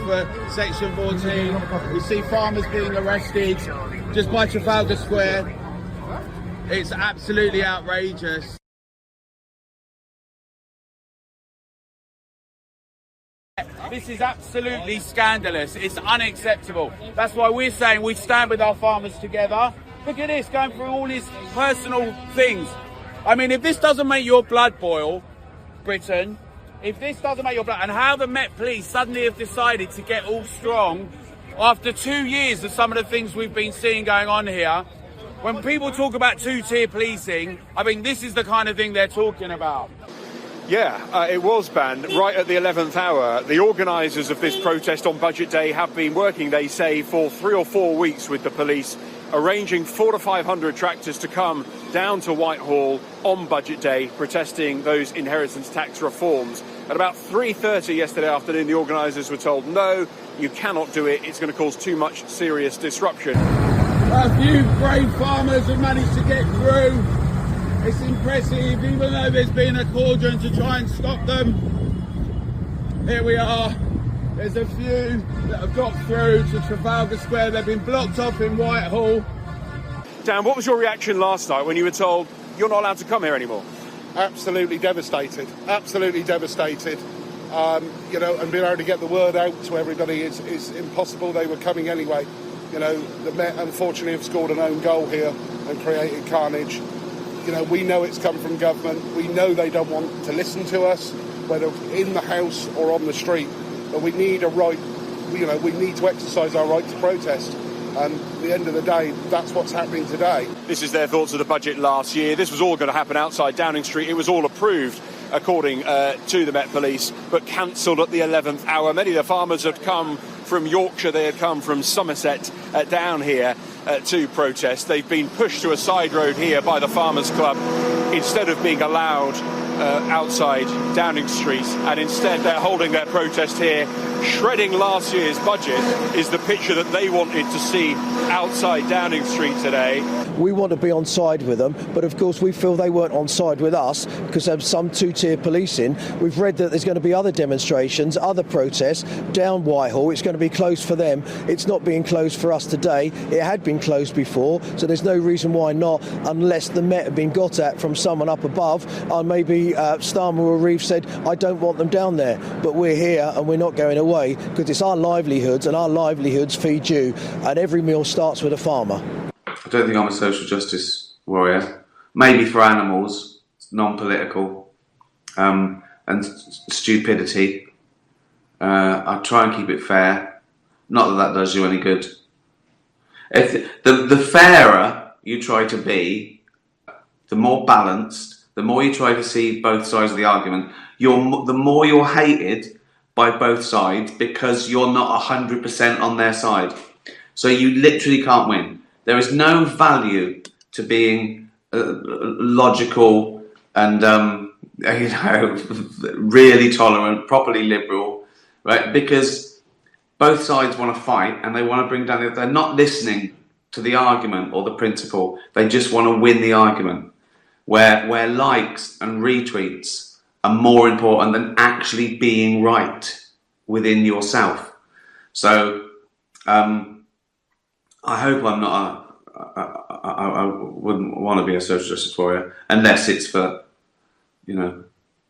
for Section 14. We see farmers being arrested just by Trafalgar Square. It's absolutely outrageous. This is absolutely scandalous. It's unacceptable. That's why we're saying we stand with our farmers together. Look at this, going through all these personal things. I mean, if this doesn't make your blood boil, Britain, if this doesn't make your blood, and how the Met Police suddenly have decided to get all strong after 2 years of some of the things we've been seeing going on here. When people talk about two-tier policing, I mean, this is the kind of thing they're talking about. Yeah, it was banned right at the 11th hour. The organisers of this protest on Budget Day have been working, they say, for 3 or 4 weeks with the police, arranging 400 to 500 tractors to come down to Whitehall on Budget Day, protesting those inheritance tax reforms. At about 3:30 yesterday afternoon, the organisers were told, no, you cannot do it. It's going to cause too much serious disruption. A few brave farmers have managed to get through. It's impressive, even though there's been a cordon to try and stop them. Here we are. There's a few that have got through to Trafalgar Square. They've been blocked off in Whitehall. Dan, what was your reaction last night when you were told you're not allowed to come here anymore? Absolutely devastated. Absolutely devastated. And being able to get the word out to everybody is impossible. They were coming anyway. The Met unfortunately have scored an own goal here and created carnage. We know it's come from government. We know they don't want to listen to us, whether in the House or on the street. But we need a right, we need to exercise our right to protest. And at the end of the day, that's what's happening today. This is their thoughts of the budget last year. This was all going to happen outside Downing Street. It was all approved, according to the Met Police, but cancelled at the 11th hour. Many of the farmers had come from Yorkshire. They had come from Somerset down here to protest. They've been pushed to a side road here by the Farmers Club instead of being allowed outside Downing Street, and instead they're holding their protest here. Shredding last year's budget is the picture that they wanted to see outside Downing Street today. We want to be on side with them, but of course we feel they weren't on side with us because there's some two-tier policing. We've read that there's going to be other demonstrations, other protests down Whitehall. It's going to be closed for them. It's not being closed for us today. It had been closed before, so there's no reason why not, unless the Met have been got at from someone up above, and maybe Starmer or Reeve said, I don't want them down there, but we're here and we're not going away because it's our livelihoods, and our livelihoods feed you, and every meal starts with a farmer. I don't think I'm a social justice warrior. Maybe for animals, non-political, and stupidity. I try and keep it fair. Not that that does you any good. If the fairer you try to be, the more balanced, the more you try to see both sides of the argument, the more you're hated by both sides because you're not 100% on their side. So you literally can't win. There is no value to being logical and really tolerant, properly liberal, right? Because both sides want to fight and they want to bring down. They're not listening to the argument or the principle. They just want to win the argument. Where likes and retweets are more important than actually being right within yourself. So I hope I'm not I wouldn't want to be a social justice warrior unless it's for,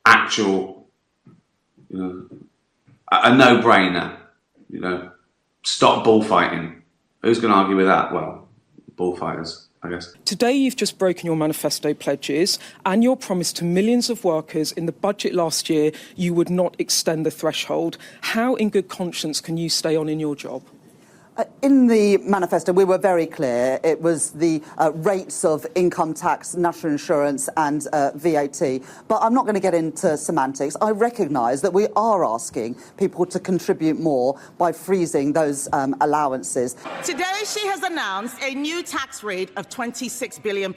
actual, a no-brainer, stop bullfighting. Who's going to argue with that? Well, bullfighters, I guess. Today you've just broken your manifesto pledges and your promise to millions of workers in the budget last year you would not extend the threshold. How in good conscience can you stay on in your job? In the manifesto, we were very clear. It was the rates of income tax, national insurance and VAT. But I'm not going to get into semantics. I recognise that we are asking people to contribute more by freezing those allowances. Today, she has announced a new tax rate of £26 billion.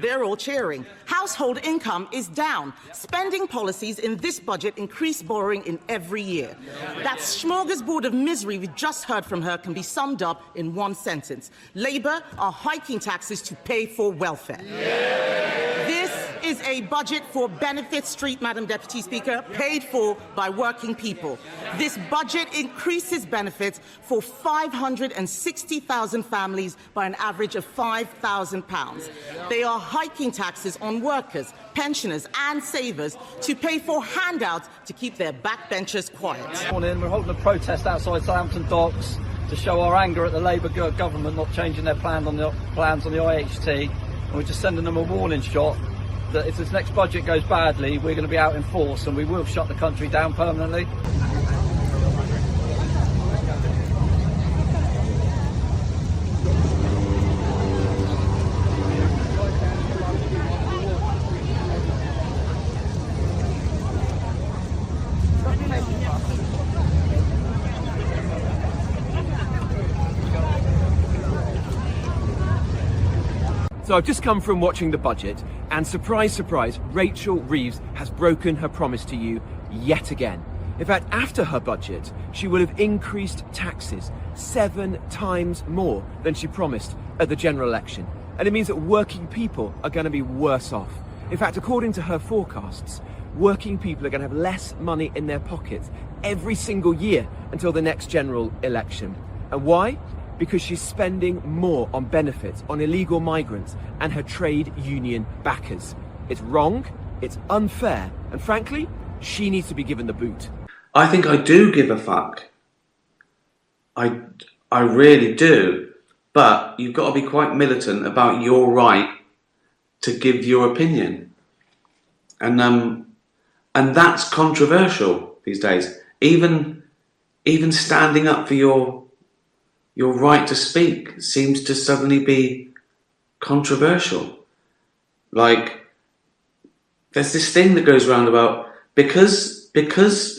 They're all cheering. Household income is down. Spending policies in this budget increase borrowing in every year. That smorgasbord of misery we just heard from her can be summed up in one sentence. Labour are hiking taxes to pay for welfare. This is a budget for Benefit Street, Madam Deputy Speaker, paid for by working people. This budget increases benefits for 560,000 families by an average of £5,000. They are hiking taxes on workers, pensioners and savers to pay for handouts to keep their backbenchers quiet. This morning we're holding a protest outside Southampton Docks to show our anger at the Labour government not changing their plans on the IHT, and we're just sending them a warning shot that if this next budget goes badly, we're going to be out in force and we will shut the country down permanently. So I've just come from watching the budget, and surprise, surprise, Rachel Reeves has broken her promise to you yet again. In fact, after her budget, she will have increased taxes 7 times more than she promised at the general election. And it means that working people are going to be worse off. In fact, according to her forecasts, working people are going to have less money in their pockets every single year until the next general election. And why? Because she's spending more on benefits, on illegal migrants and her trade union backers. It's wrong, it's unfair, and frankly, she needs to be given the boot. I think I do give a fuck. I really do. But you've got to be quite militant about your right to give your opinion. And that's controversial these days. Even standing up for your right to speak seems to suddenly be controversial. Like, there's this thing that goes around about because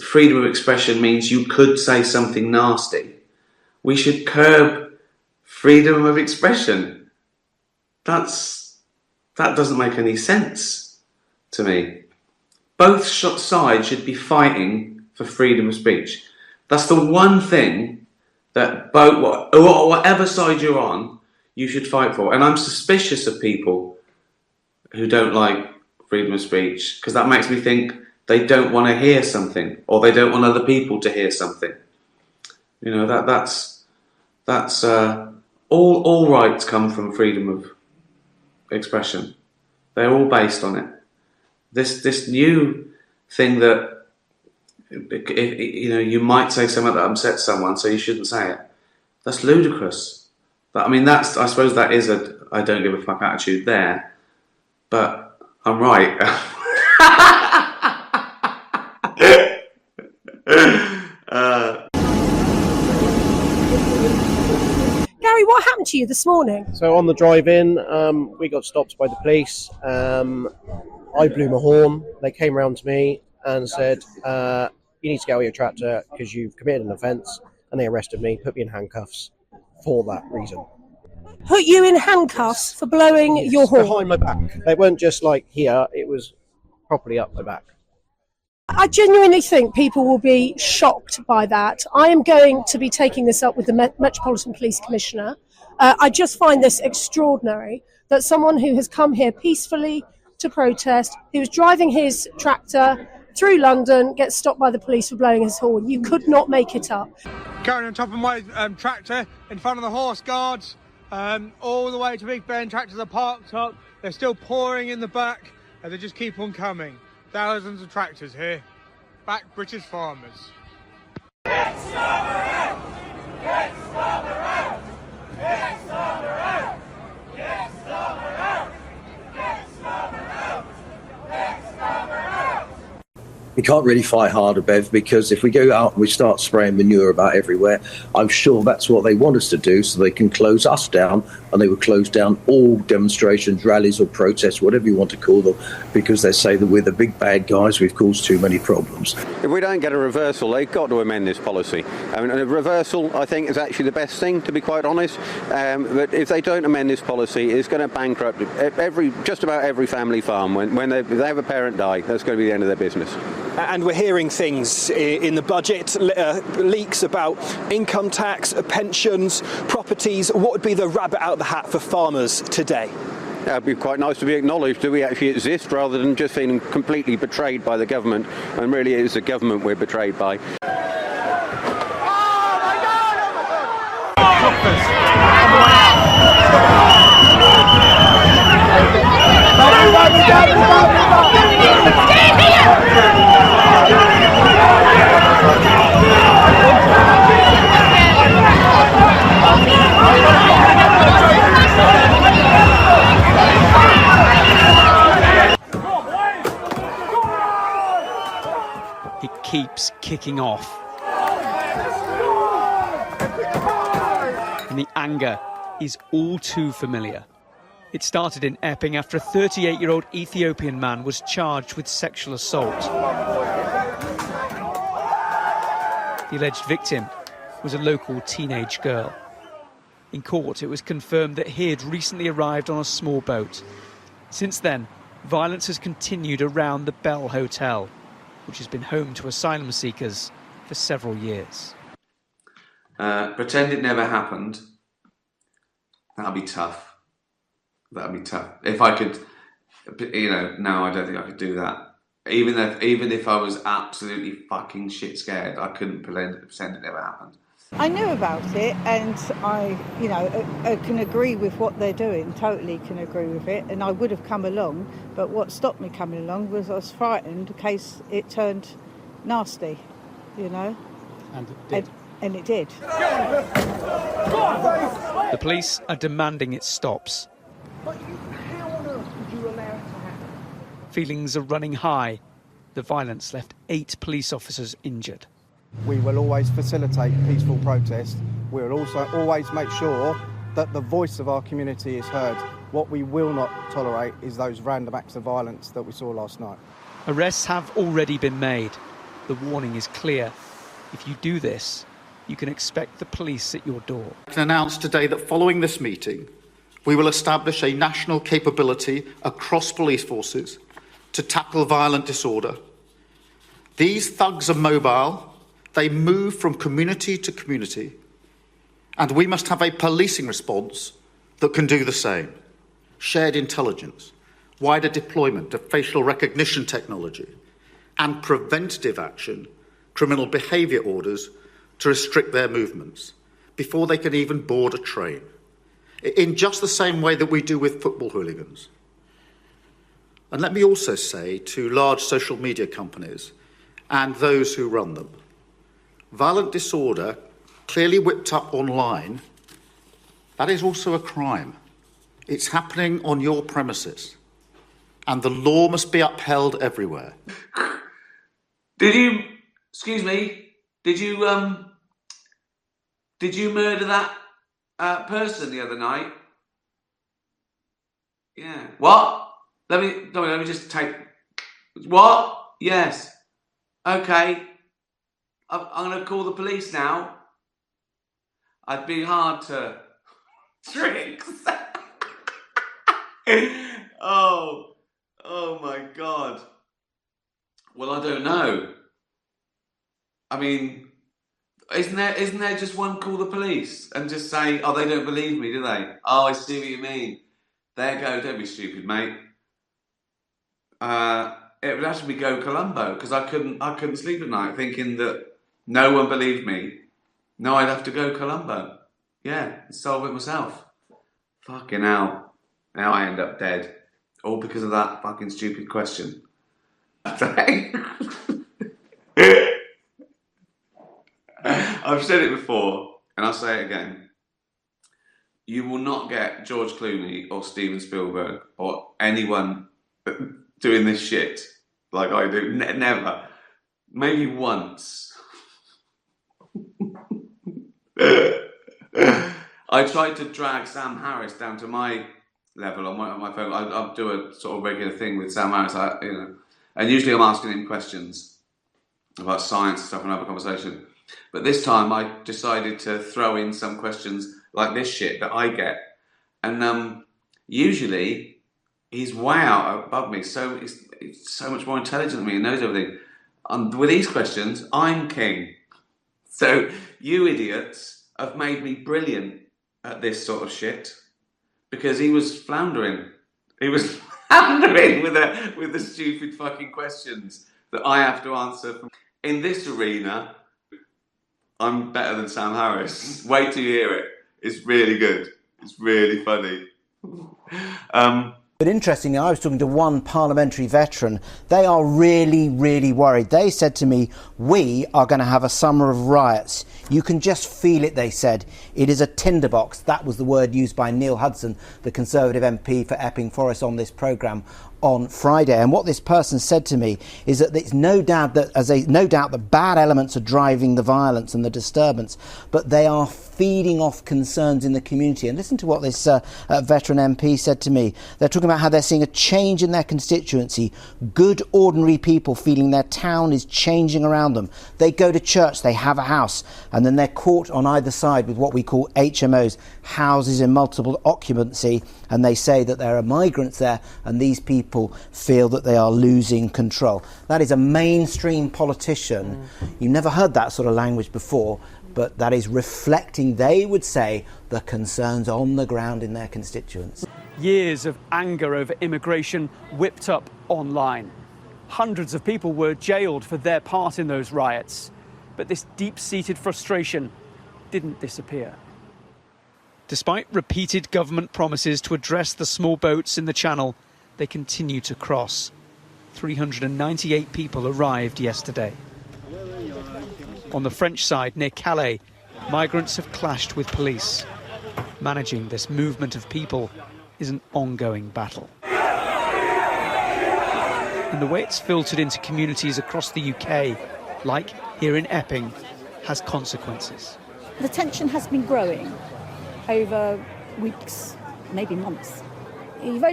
freedom of expression means you could say something nasty, we should curb freedom of expression. That doesn't make any sense to me. Both sides should be fighting for freedom of speech. That's the one thing that whatever side you're on, you should fight for. And I'm suspicious of people who don't like freedom of speech, because that makes me think they don't want to hear something, or they don't want other people to hear something. You know, that's all rights come from freedom of expression. They're all based on it. This new thing that, you might say something that upsets someone, so you shouldn't say it. That's ludicrous. I suppose that is a I don't give a fuck attitude there. But I'm right. Gary, what happened to you this morning? So on the drive-in, we got stopped by the police. I blew my horn. They came round to me and said, you need to get out of your tractor because you've committed an offence, and they arrested me, put me in handcuffs for that reason. Put you in handcuffs for blowing your horn? Behind my back. They weren't just like here, it was properly up my back. I genuinely think people will be shocked by that. I am going to be taking this up with the Metropolitan Police Commissioner. I just find this extraordinary that someone who has come here peacefully to protest, who was driving his tractor through London, gets stopped by the police for blowing his horn. You could not make it up. Carrying on top of my tractor in front of the horse guards, all the way to Big Ben. Tractors are parked up. They're still pouring in the back, and they just keep on coming. Thousands of tractors here. Back British farmers. Get Starmer out! Get Starmer out! Get Starmer out! Get Starmer out! Get Starmer out! Get Starmer out! We can't really fight harder, Bev, because if we go out and we start spraying manure about everywhere, I'm sure that's what they want us to do, so they can close us down, and they will close down all demonstrations, rallies or protests, whatever you want to call them, because they say that we're the big bad guys, we've caused too many problems. If we don't get a reversal, they've got to amend this policy. I mean, a reversal, I think, is actually the best thing, to be quite honest. But if they don't amend this policy, it's going to bankrupt just about every family farm. When they have a parent die, that's going to be the end of their business. And we're hearing things in the budget, leaks about income tax, pensions, properties. What would be the rabbit out of the hat for farmers today? It'd be quite nice to be acknowledged that we actually exist rather than just feeling completely betrayed by the government, and really it is the government we're betrayed by. It keeps kicking off. And the anger is all too familiar. It started in Epping after a 38-year-old Ethiopian man was charged with sexual assault. The alleged victim was a local teenage girl. In court, it was confirmed that he had recently arrived on a small boat. Since then, violence has continued around the Bell Hotel, which has been home to asylum seekers for several years. Pretend it never happened. That'd be tough. That'd be tough. If I could, no, I don't think I could do that. Even if I was absolutely fucking shit scared, I couldn't pretend it never happened. I knew about it, and I can agree with what they're doing, totally can agree with it, and I would have come along, but what stopped me coming along was I was frightened in case it turned nasty, And it did. And it did. The police are demanding it stops. But how on earth would you allow it to happen? Feelings are running high. The violence left 8 police officers injured. We will always facilitate peaceful protest. We will also always make sure that the voice of our community is heard. What we will not tolerate is those random acts of violence that we saw last night. Arrests have already been made. The warning is clear. If you do this, you can expect the police at your door. I can announce today that following this meeting, we will establish a national capability across police forces to tackle violent disorder. These thugs are mobile. They move from community to community, and we must have a policing response that can do the same. Shared intelligence, wider deployment of facial recognition technology, and preventative action, criminal behaviour orders to restrict their movements before they can even board a train, in just the same way that we do with football hooligans. And let me also say to large social media companies and those who run them, violent disorder, clearly whipped up online, that is also a crime. It's happening on your premises, and the law must be upheld everywhere. Did you murder that person the other night? Yeah. What? Let me just take... What? Yes. Okay. I'm going to call the police now. I'd be hard to... Tricks. Oh my God. Well, I don't know. I mean, isn't there just one call the police and just say, oh, they don't believe me, do they? Oh, I see what you mean. There you go, don't be stupid, mate. It would actually be go Colombo, because I couldn't sleep at night thinking that no one believed me. No, I'd have to go Colombo. Yeah, solve it myself. Fucking hell. Now I end up dead. All because of that fucking stupid question. I've said it before, and I'll say it again. You will not get George Clooney or Steven Spielberg or anyone doing this shit like I do. Never. Maybe once. I tried to drag Sam Harris down to my level on my phone. I'll do a sort of regular thing with Sam Harris, and usually I'm asking him questions about science and stuff and have a conversation. But this time I decided to throw in some questions like this shit that I get. And usually he's way out above me, so he's so much more intelligent than me and knows everything. With these questions, I'm king. So you idiots have made me brilliant at this sort of shit because he was floundering. He was hammering with the stupid fucking questions that I have to answer. In this arena, I'm better than Sam Harris. Wait till you hear it. It's really good. It's really funny. But interestingly, I was talking to one parliamentary veteran. They are really, really worried. They said to me, we are going to have a summer of riots. You can just feel it, they said. It is a tinderbox. That was the word used by Neil Hudson, the Conservative MP for Epping Forest, on this programme on Friday. And what this person said to me is that it's no doubt that bad elements are driving the violence and the disturbance, but they are feeding off concerns in the community. And listen to what this veteran MP said to me. They're talking about how they're seeing a change in their constituency. Good, ordinary people feeling their town is changing around them. They go to church, they have a house, and then they're caught on either side with what we call HMOs, houses in multiple occupancy, and they say that there are migrants there, and these people feel that they are losing control. That is a mainstream politician. You've never heard that sort of language before, but that is reflecting, they would say, the concerns on the ground in their constituents. Years of anger over immigration whipped up online. Hundreds of people were jailed for their part in those riots. But this deep-seated frustration didn't disappear. Despite repeated government promises to address the small boats in the Channel, they continue to cross. 398 people arrived yesterday. On the French side, near Calais, migrants have clashed with police. Managing this movement of people is an ongoing battle. And the way it's filtered into communities across the UK, like here in Epping, has consequences. The tension has been growing over weeks, maybe months. The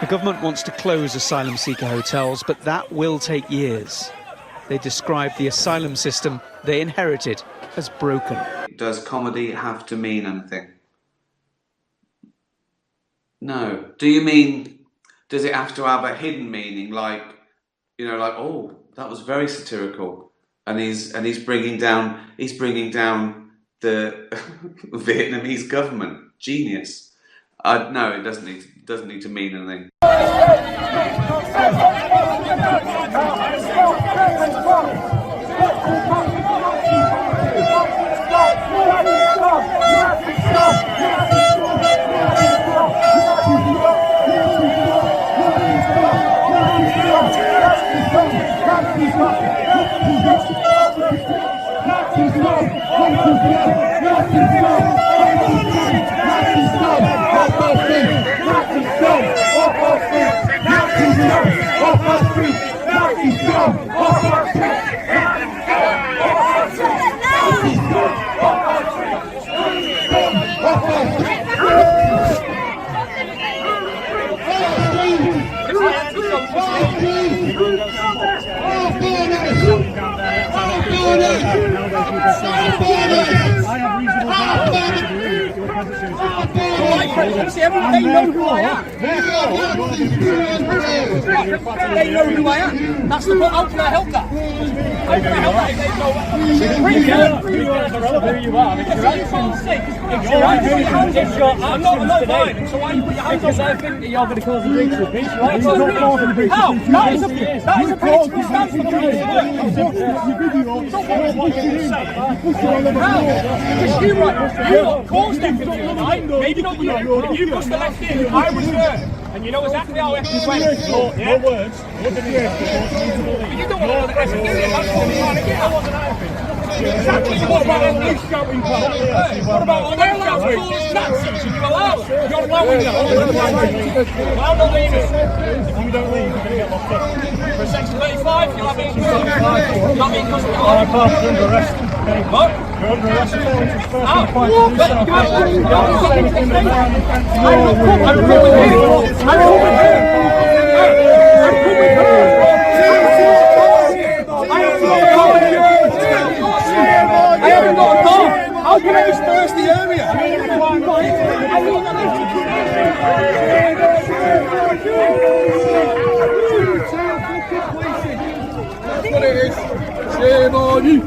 government wants to close asylum seeker hotels, but that will take years. They describe the asylum system they inherited as broken. Does comedy have to mean anything? No. Do you mean, does it have to have a hidden meaning, like, oh, that was very satirical, and he's bringing down the Vietnamese government? Genius. No, it doesn't need to mean anything. See, they know who I am. They know who I am. That's the point. How can I help that? How can I help that if they know who you are? I'm not violent, so why you put your hands on me? I think that you're going to cause a breach of peace. How? That is a political stance for the police. Because you caused them to do it, right? Maybe not you. You pushed the left in, I was there. And you know exactly how it went. No words. But you don't want to let them do it. That's what I'm trying to get. I wasn't happy. Exactly. What about all these shouting clubs? What about all those shouting clubs? Nazis, and you allow them. You're allowing them. Well, not leaving. If you don't leave, you're going to get locked up. For Section 35, you'll have me in custody. You'll have me in custody. I can't be under arrest. What? You're under arrest for how can I disperse the area? That's what it is. Shame on you.